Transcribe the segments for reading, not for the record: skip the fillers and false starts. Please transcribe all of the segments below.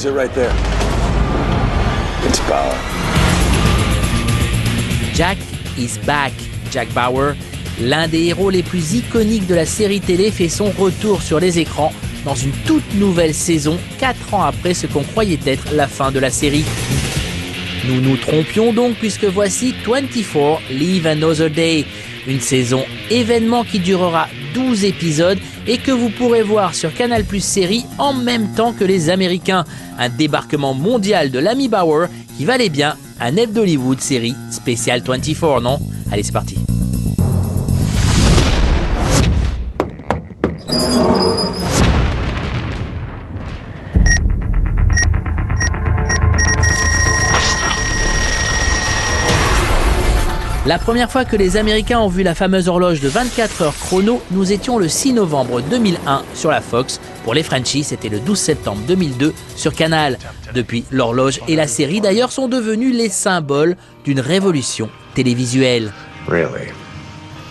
sees it right there. It's Bauer. Jack is back. Jack Bauer, l'un des héros les plus iconiques de la série télé, fait son retour sur les écrans dans une toute nouvelle saison, 4 ans après ce qu'on croyait être la fin de la série. Nous nous trompions donc puisque voici 24 Live Another Day, une saison événement qui durera 12 épisodes et que vous pourrez voir sur Canal+ Série en même temps que les Américains. Un débarquement mondial de l'ami Bauer qui valait bien un F d'Hollywood série spéciale 24, non ? Allez, c'est parti. La première fois que les Américains ont vu la fameuse horloge de 24 heures chrono, nous étions le 6 novembre 2001 sur la Fox. Pour les Frenchies, c'était le 12 septembre 2002 sur Canal. Depuis, l'horloge et la série d'ailleurs sont devenus les symboles d'une révolution télévisuelle. Really?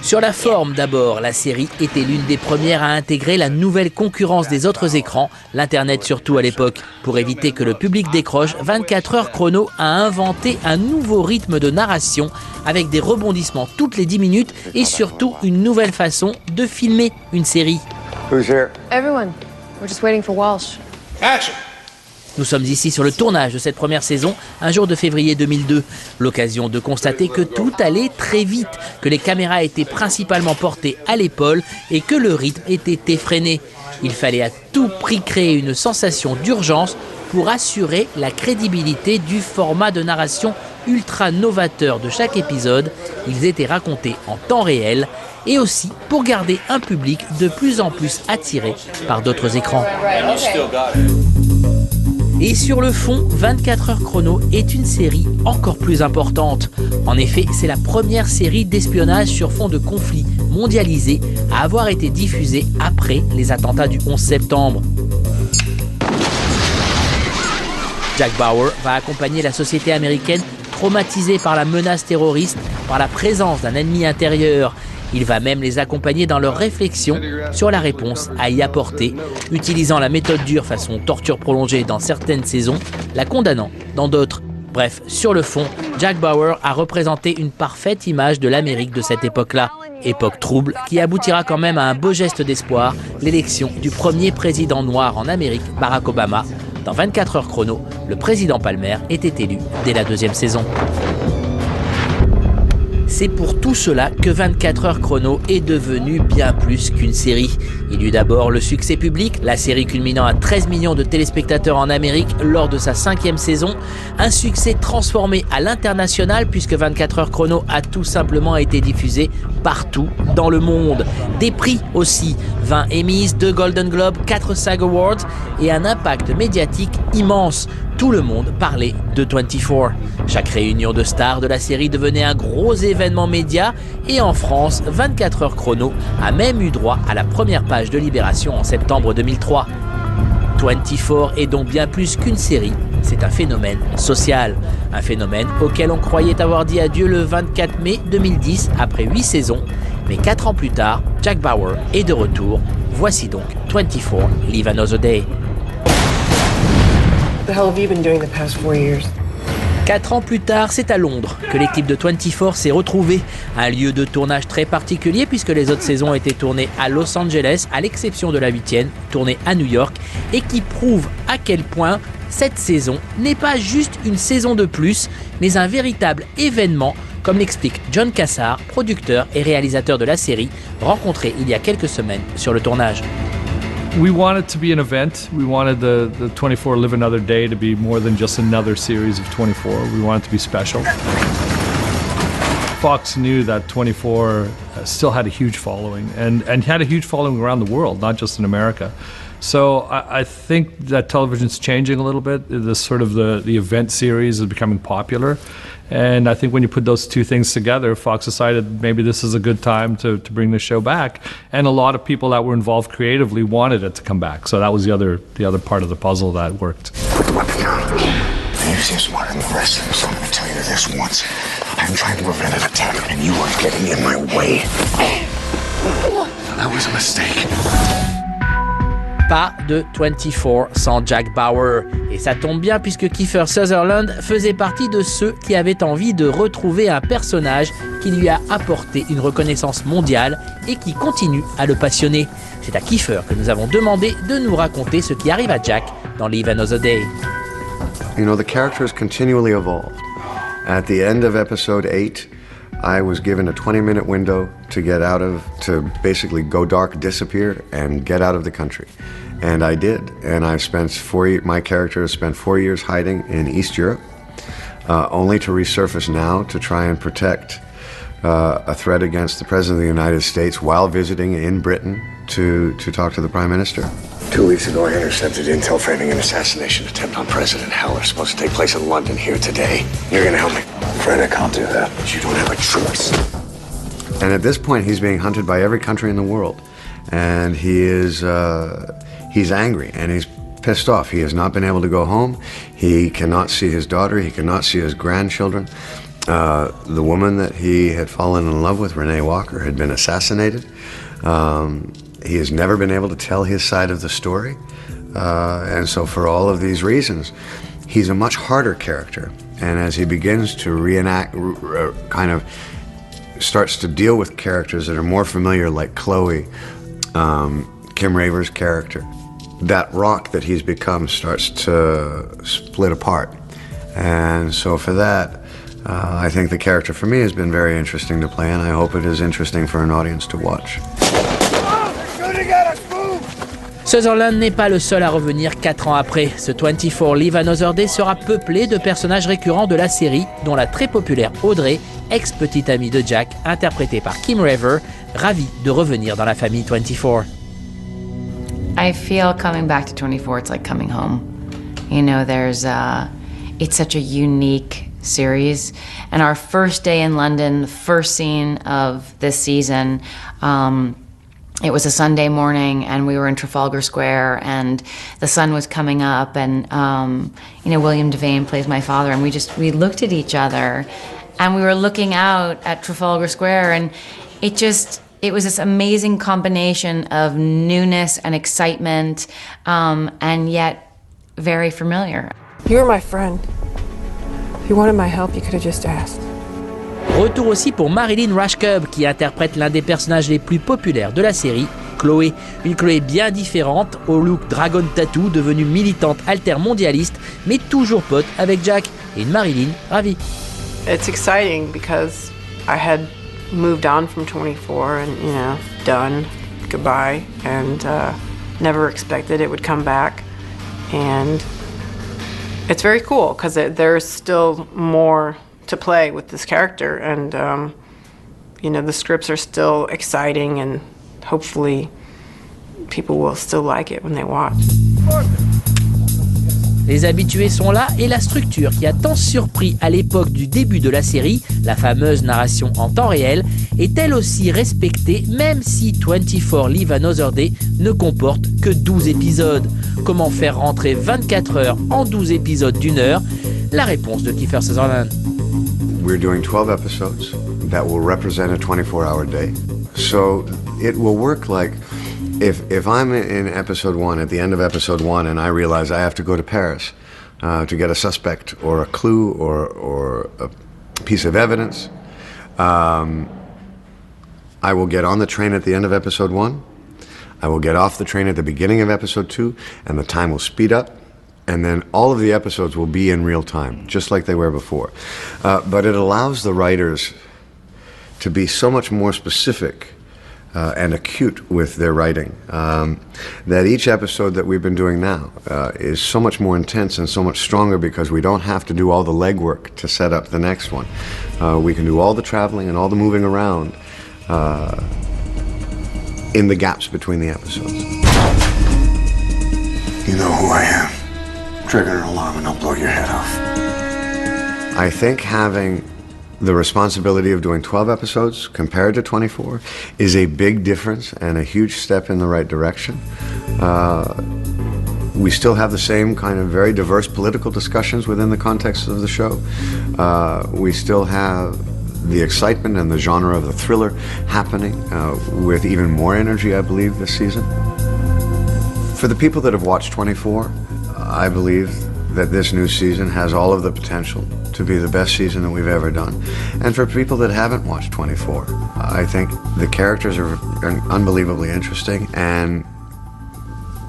Sur la forme d'abord, la série était l'une des premières à intégrer la nouvelle concurrence des autres écrans, l'Internet surtout à l'époque. Pour éviter que le public décroche, 24 heures chrono a inventé un nouveau rythme de narration avec des rebondissements toutes les 10 minutes et surtout une nouvelle façon de filmer une série. Who's here? Everyone. We're just waiting for Walsh. Action! Nous sommes ici sur le tournage de cette première saison, un jour de février 2002. L'occasion de constater que tout allait très vite, que les caméras étaient principalement portées à l'épaule et que le rythme était effréné. Il fallait à tout prix créer une sensation d'urgence pour assurer la crédibilité du format de narration ultra novateur de chaque épisode. Ils étaient racontés en temps réel et aussi pour garder un public de plus en plus attiré par d'autres écrans. Et sur le fond, 24 heures chrono est une série encore plus importante. En effet, c'est la première série d'espionnage sur fond de conflit mondialisé à avoir été diffusée après les attentats du 11 septembre. Jack Bauer va accompagner la société américaine traumatisée par la menace terroriste, par la présence d'un ennemi intérieur. Il va même les accompagner dans leurs réflexions sur la réponse à y apporter, utilisant la méthode dure façon torture prolongée dans certaines saisons, la condamnant dans d'autres. Bref, sur le fond, Jack Bauer a représenté une parfaite image de l'Amérique de cette époque-là. Époque trouble qui aboutira quand même à un beau geste d'espoir, l'élection du premier président noir en Amérique, Barack Obama. Dans 24 heures chrono, le président Palmer était élu dès la 2e saison. C'est pour tout cela que 24 heures chrono est devenu bien plus qu'une série. Il eut d'abord le succès public, la série culminant à 13 millions de téléspectateurs en Amérique lors de sa 5e saison. Un succès transformé à l'international puisque 24 heures chrono a tout simplement été diffusé partout dans le monde. Des prix aussi, 20 Emmys, 2 Golden Globes, 4 SAG Awards et un impact médiatique immense. Tout le monde parlait de 24. Chaque réunion de stars de la série devenait un gros événement média et en France, 24 heures chrono a même eu droit à la première page de Libération en septembre 2003. 24 est donc bien plus qu'une série, c'est un phénomène social. Un phénomène auquel on croyait avoir dit adieu le 24 mai 2010 après 8 saisons. Mais 4 ans plus tard, Jack Bauer est de retour. Voici donc 24 Live Another Day. What the hell have you been doing the past 4 years? 4 ans plus tard, c'est à Londres que l'équipe de 24 s'est retrouvée. Un lieu de tournage très particulier puisque les autres saisons étaient tournées à Los Angeles, à l'exception de la 8e, tournée à New York, et qui prouve à quel point cette saison n'est pas juste une saison de plus, mais un véritable événement, comme l'explique John Cassar, producteur et réalisateur de la série, rencontré il y a quelques semaines sur le tournage. We wanted to be an event. We wanted the 24 Live Another Day to be more than just another series of 24. We wanted to be special. Fox knew that 24 still had a huge following and had a huge following around the world, not just in America. So I think that television's changing a little bit. This sort of the event series is becoming popular. And I think when you put those two things together, Fox decided maybe this is a good time to bring the show back. And a lot of people that were involved creatively wanted it to come back. So that was the other part of the puzzle that worked. Put the weapon down. You're smarter than the rest of them, so I'm going to tell you this once. I'm trying to prevent an attack, and you are getting in my way. That was a mistake. Pas de 24 sans Jack Bauer. Et ça tombe bien puisque Kiefer Sutherland faisait partie de ceux qui avaient envie de retrouver un personnage qui lui a apporté une reconnaissance mondiale et qui continue à le passionner. C'est à Kiefer que nous avons demandé de nous raconter ce qui arrive à Jack dans Live Another Day. You know, the character has continually evolved. At the end of episode 8, I was given a 20-minute window to basically go dark, disappear, and get out of the country. And I did. And I've spent my character has spent 4 years hiding in East Europe, only to resurface now to try and protect a threat against the President of the United States while visiting in Britain to talk to the Prime Minister. 2 weeks ago, I intercepted intel framing an assassination attempt on President Heller, supposed to take place in London here today. You're gonna help me? Afraid I can't do that. But you don't have a choice. And at this point, he's being hunted by every country in the world. And he's angry and he's pissed off. He has not been able to go home. He cannot see his daughter. He cannot see his grandchildren. The woman that he had fallen in love with, Renee Walker, had been assassinated. He has never been able to tell his side of the story. And so for all of these reasons, he's a much harder character. And as he begins to reenact, kind of starts to deal with characters that are more familiar, like Chloe, Kim Raver's character, that rock that he's become starts to split apart. And so for that, I think the character for me has been very interesting to play, and I hope it is interesting for an audience to watch. Sutherland n'est pas le seul à revenir 4 ans après. Ce 24 Live Another Day sera peuplé de personnages récurrents de la série, dont la très populaire Audrey, ex-petite amie de Jack, interprétée par Kim Raver, ravie de revenir dans la famille 24. I feel coming back to 24, it's like coming home. You know, it's such a unique series. And our first day in London, first scene of this season, it was a Sunday morning and we were in Trafalgar Square and the sun was coming up and, William Devane plays my father and we looked at each other and we were looking out at Trafalgar Square and it was this amazing combination of newness and excitement, and yet very familiar. You were my friend. If you wanted my help, you could have just asked. Retour aussi pour Marilyn Rashcub, qui interprète l'un des personnages les plus populaires de la série, Chloé. Une Chloé bien différente, au look dragon tattoo, devenue militante altermondialiste, mais toujours pote avec Jack. Et une Marilyn ravie. It's exciting because I had moved on from 24 and, done, goodbye, and never expected it would come back. And it's very cool because there's still more to play with this character and, the scripts are still exciting and hopefully people will still like it when they watch. Les habitués sont là et la structure qui a tant surpris à l'époque du début de la série, la fameuse narration en temps réel, est elle aussi respectée même si 24 Live Another Day ne comporte que 12 épisodes. Comment faire rentrer 24 heures en 12 épisodes d'1 heure? La réponse de Kiefer Sutherland. We're doing 12 episodes that will represent a 24-hour day. So it will work like if I'm in episode 1, at the end of episode 1, and I realize I have to go to Paris to get a suspect or a clue or a piece of evidence, I will get on the train at the end of episode 1. I will get off the train at the beginning of episode 2, and the time will speed up. And then all of the episodes will be in real time, just like they were before. But it allows the writers to be so much more specific and acute with their writing, that each episode that we've been doing now is so much more intense and so much stronger because we don't have to do all the legwork to set up the next one. We can do all the traveling and all the moving around in the gaps between the episodes. You know who I am. Trigger an alarm and I'll blow your head off. I think having the responsibility of doing 12 episodes compared to 24 is a big difference and a huge step in the right direction. We still have the same kind of very diverse political discussions within the context of the show. We still have the excitement and the genre of the thriller happening with even more energy, I believe, this season. For the people that have watched 24, I believe that this new season has all of the potential to be the best season that we've ever done. And for people that haven't watched 24, I think the characters are unbelievably interesting, and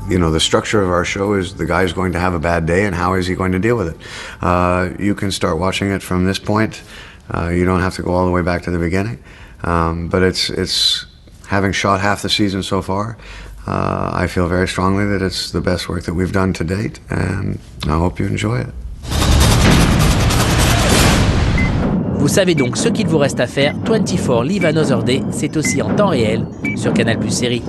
you know, the structure of our show is the guy's going to have a bad day, and how is he going to deal with it? You can start watching it from this point. You don't have to go all the way back to the beginning. But it's having shot half the season so far, I feel very strongly that it's the best work that we've done to date, and I hope you enjoy it. Vous savez donc ce qu'il vous reste à faire. 24 Live Another Day, c'est aussi en temps réel sur Canal+ Série.